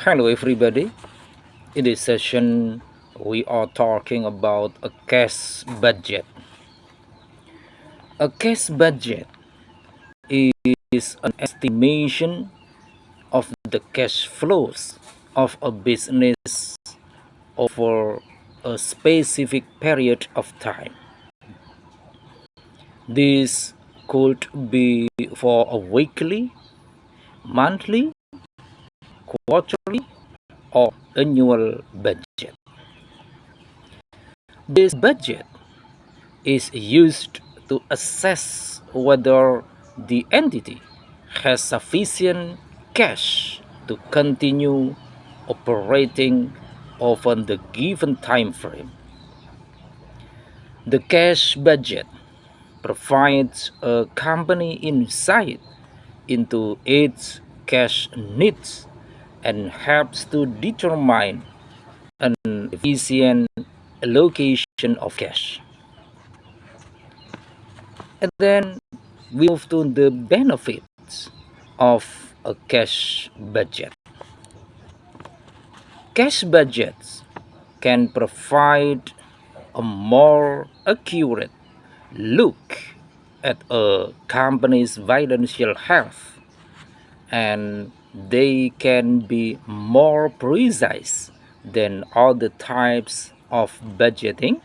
Hello, everybody. In this session, we are talking about a cash budget. A cash budget is an estimation of the cash flows of a business over a specific period of time. This could be for a weekly, monthly, quarterly, or annual budget. This budget is used to assess whether the entity has sufficient cash to continue operating over the given time frame. The cash budget provides a company insight into its cash needs and helps to determine an efficient allocation of cash. And then we move to the benefits of a cash budget. Cash budgets can provide a more accurate look at a company's financial health, and they can be more precise than other types of budgeting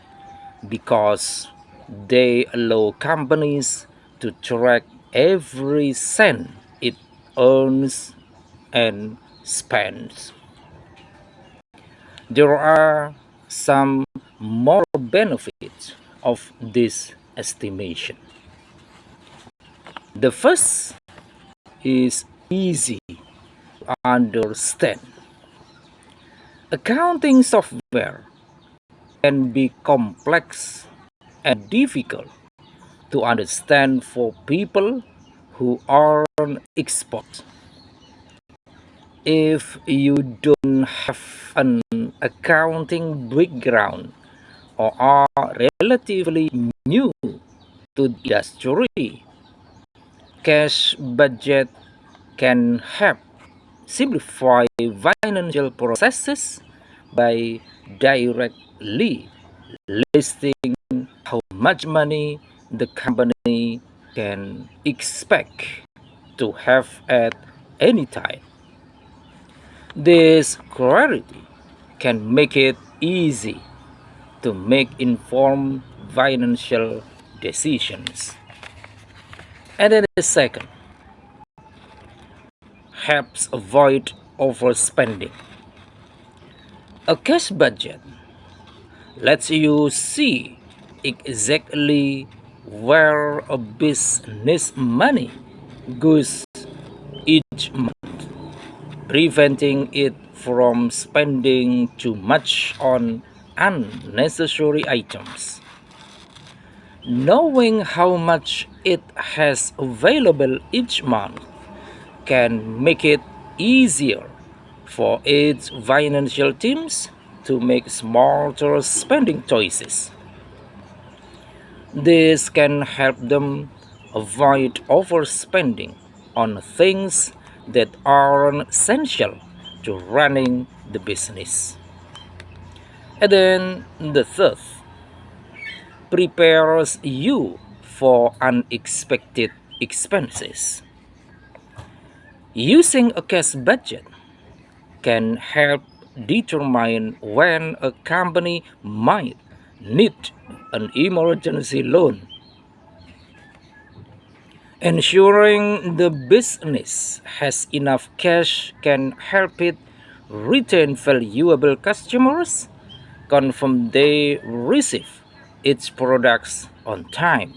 because they allow companies to track every cent it earns and spends. There are some moral benefits of this estimation. The first is easy to understand. Accounting software can be complex and difficult to understand for people who aren't experts. If you don't have an accounting background or are relatively new to the industry, cash budget can help simplify financial processes by directly listing how much money the company can expect to have at any time. This clarity can make it easy to make informed financial decisions. And then the second, helps avoid overspending. A cash budget lets you see exactly where a business money goes each month, preventing it from spending too much on unnecessary items. Knowing how much it has available each month can make it easier for its financial teams to make smarter spending choices. This can help them avoid overspending on things that aren't essential to running the business. And then the third, prepares you for unexpected expenses. Using a cash budget can help determine when a company might need an emergency loan. Ensuring the business has enough cash can help it retain valuable customers, confirm they receive its products on time,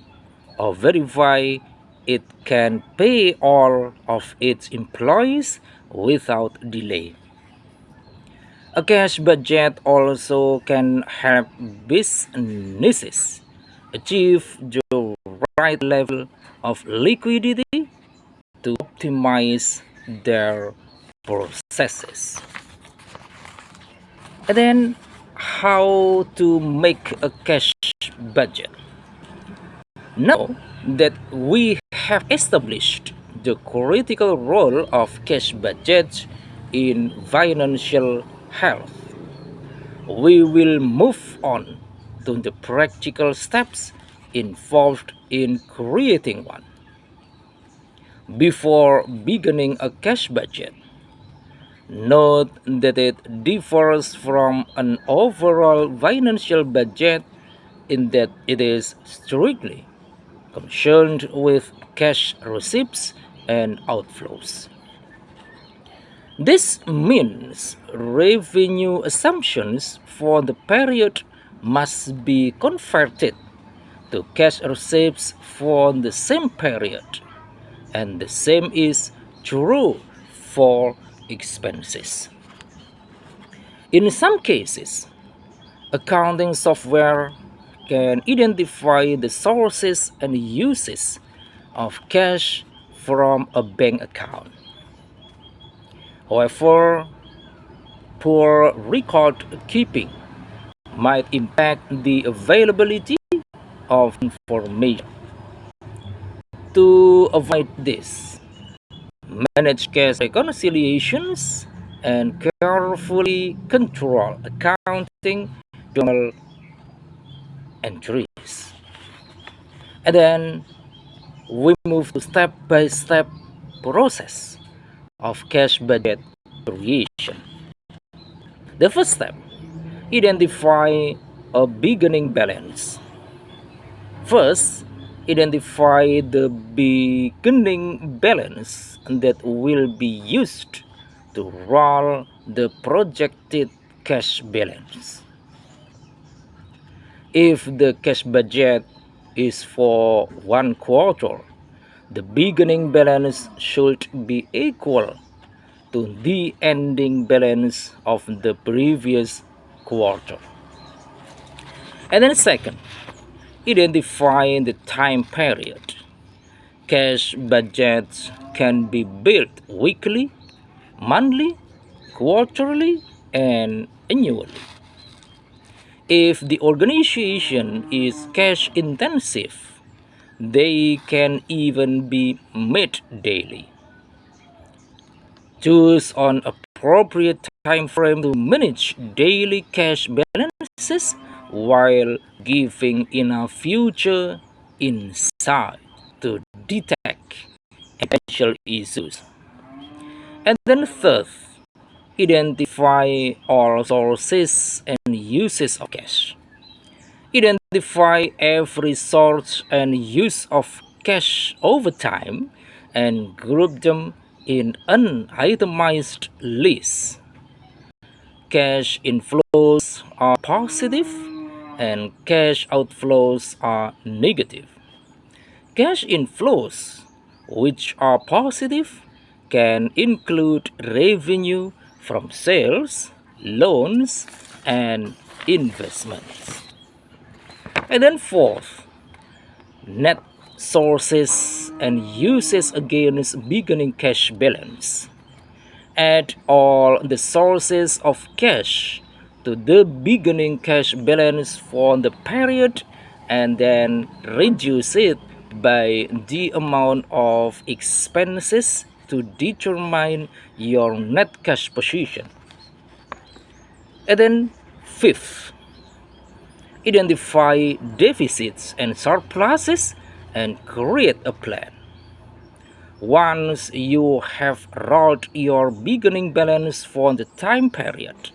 or verify it can pay all of its employees without delay. A cash budget also can help businesses achieve the right level of liquidity to optimize their processes. And then, how to make a cash budget? Now that we have established the critical role of cash budget in financial health, we will move on to the practical steps involved in creating one. Before beginning a cash budget, note that it differs from an overall financial budget in that it is strictly concerned with cash receipts and outflows. This means revenue assumptions for the period must be converted to cash receipts for the same period, and the same is true for expenses. In some cases, accounting software can identify the sources and uses of cash from a bank account. However, poor record keeping might impact the availability of information. To avoid this, manage cash reconciliations and carefully control accounting journal entries. And then we move to step-by-step process of cash budget creation. The first step, identify a beginning balance. First, identify the beginning balance that will be used to roll the projected cash balance. If the cash budget is for one quarter, the beginning balance should be equal to the ending balance of the previous quarter. And then second, identify the time period. Cash budgets can be built weekly, monthly, quarterly, and annually. If the organization is cash intensive, they can even be made daily. Choose an appropriate time frame to manage daily cash balances while giving enough future insight to detect potential issues. And then third, identify all sources and uses of cash. Identify every source and use of cash over time and group them in an itemized list. Cash inflows are positive and cash outflows are negative. Cash inflows, which are positive, can include revenue from sales, loans, and investments. And then fourth, net sources and uses against beginning cash balance. Add all the sources of cash to the beginning cash balance for the period and then reduce it by the amount of expenses to determine your net cash position. And then fifth, identify deficits and surpluses and create a plan. Once you have wrote your beginning balance for the time period,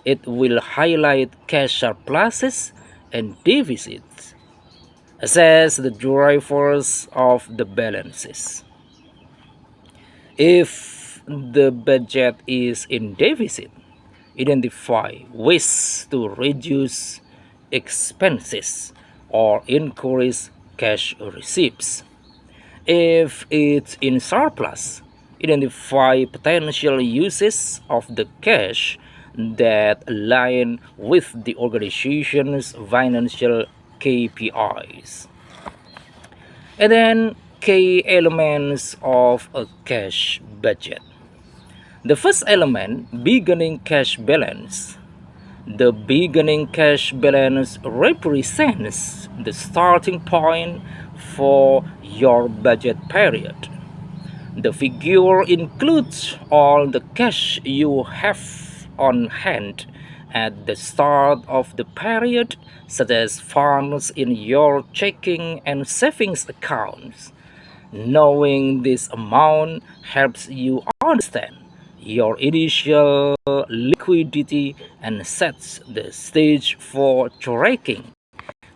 it will highlight cash surpluses and deficits. Assess the drivers of the balances. If the budget is in deficit, identify ways to reduce expenses or increase cash receipts. If it's in surplus, identify potential uses of the cash that align with the organization's financial KPIs. And then key elements of a cash budget. The first element, beginning cash balance. The beginning cash balance represents the starting point for your budget period. The figure includes all the cash you have on hand at the start of the period, such as funds in your checking and savings accounts. Knowing this amount helps you understand your initial liquidity and sets the stage for tracking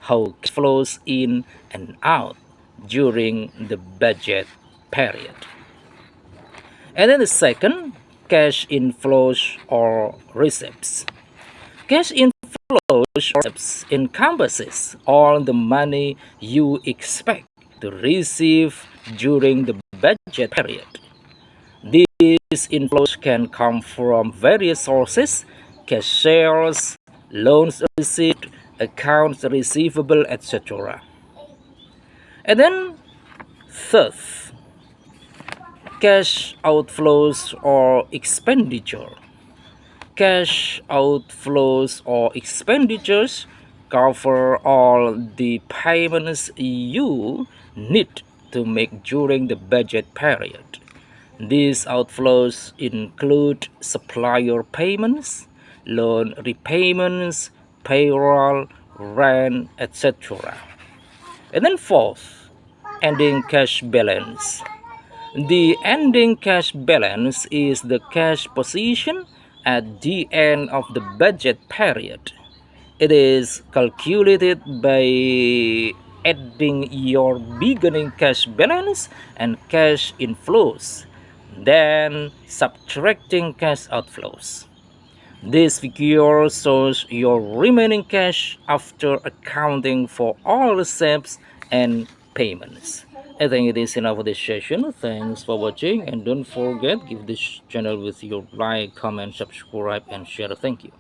how cash flows in and out during the budget period. And then the second, cash inflows or receipts. Cash inflows or receipts encompasses all the money you expect to receive during the budget period. These inflows can come from various sources: cash sales, loans received, accounts receivable, etc. And then third, cash outflows or expenditure. Cash outflows or expenditures cover all the payments you need to make during the budget period. These outflows include supplier payments, loan repayments, payroll, rent, etc. And then fourth, ending cash balance. The ending cash balance is the cash position at the end of the budget period. It is calculated by adding your beginning cash balance and cash inflows, then subtracting cash outflows. This figure shows your remaining cash after accounting for all receipts and payments. I think it is enough for this session. Thanks for watching, and don't forget give this channel with your like, comment, subscribe, and share. Thank you.